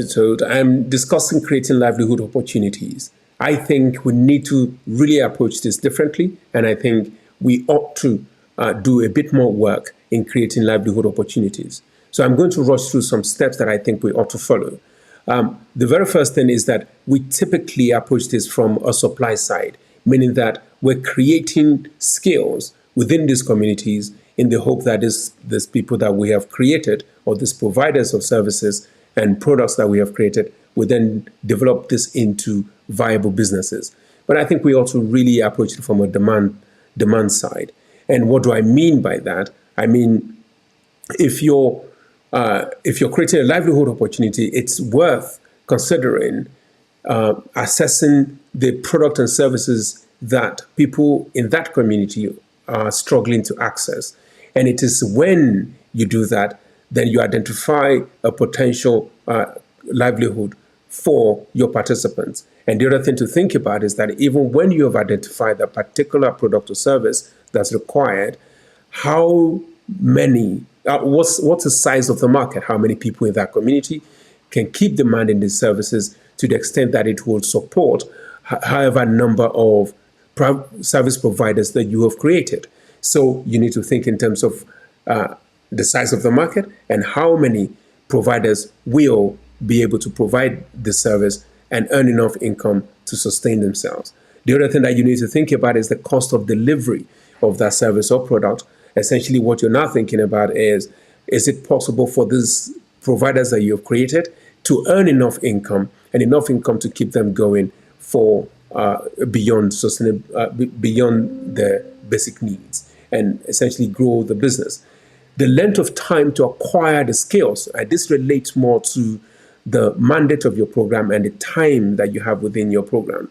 So I'm discussing creating livelihood opportunities. I think we need to really approach this differently, and I think we ought to do a bit more work in creating livelihood opportunities. So I'm going to rush through some steps that I think we ought to follow. The very first thing is that we typically approach this from a supply side, meaning that we're creating skills within these communities in the hope that these people that we have created, or these providers of services and products that we have created, will then develop this into viable businesses. But I think we ought to really approach it from a demand side. And what do I mean by that? I mean, if you're creating a livelihood opportunity, it's worth considering assessing the product and services that people in that community are struggling to access. And it is when you do that, then you identify a potential livelihood for your participants. And the other thing to think about is that even when you have identified a particular product or service that's required, how many, what's the size of the market? How many people in that community can keep demanding these services to the extent that it will support however number of service providers that you have created? So you need to think in terms of the size of the market and how many providers will be able to provide the service and earn enough income to sustain themselves. The other thing that you need to think about is the cost of delivery of that service or product. Essentially, what you're now thinking about is it possible for these providers that you have created to earn enough income and enough income to keep them going for beyond their basic needs and essentially grow the business. The length of time to acquire the skills, this relates more to the mandate of your program and the time that you have within your program.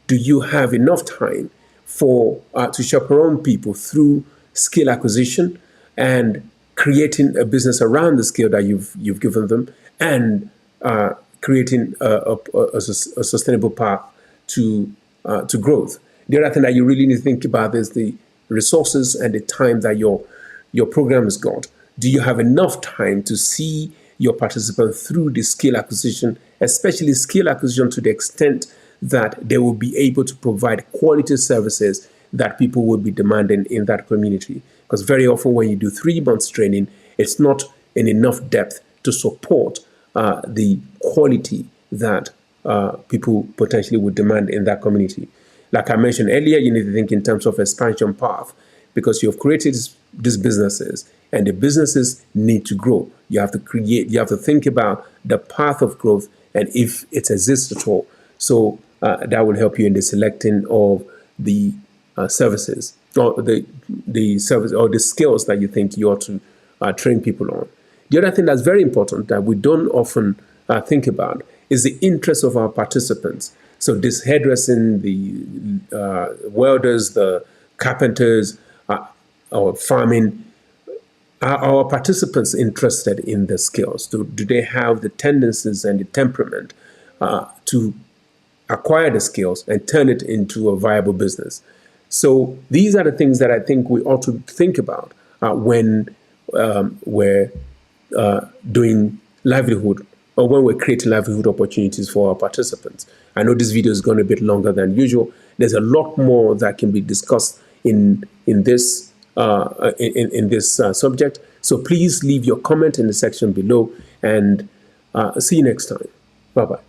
Do you have enough time to chaperone people through skill acquisition and creating a business around the skill that you've given them, and creating a sustainable path to growth? The other thing that you really need to think about is the resources and the time that your program has got. Do you have enough time to see your participants through the skill acquisition, especially skill acquisition to the extent that they will be able to provide quality services that people will be demanding in that community? Because very often when you do 3 months training, it's not in enough depth to support the quality that people potentially would demand in that community. Like I mentioned earlier, you need to think in terms of expansion path, because you've created these businesses and the businesses need to grow. You have to think about the path of growth and if it exists at all. So that will help you in the selecting of the services or the service or the skills that you think you ought to train people on. The other thing that's very important that we don't often think about is the interest of our participants. So this hairdressing, the welders, the carpenters, or farming, are our participants interested in the skills? Do they have the tendencies and the temperament to acquire the skills and turn it into a viable business? So these are the things that I think we ought to think about when we're doing livelihood, or when we're creating livelihood opportunities for our participants. I know this video is going a bit longer than usual. There's a lot more that can be discussed in this subject. So please leave your comment in the section below, and see you next time. Bye-bye.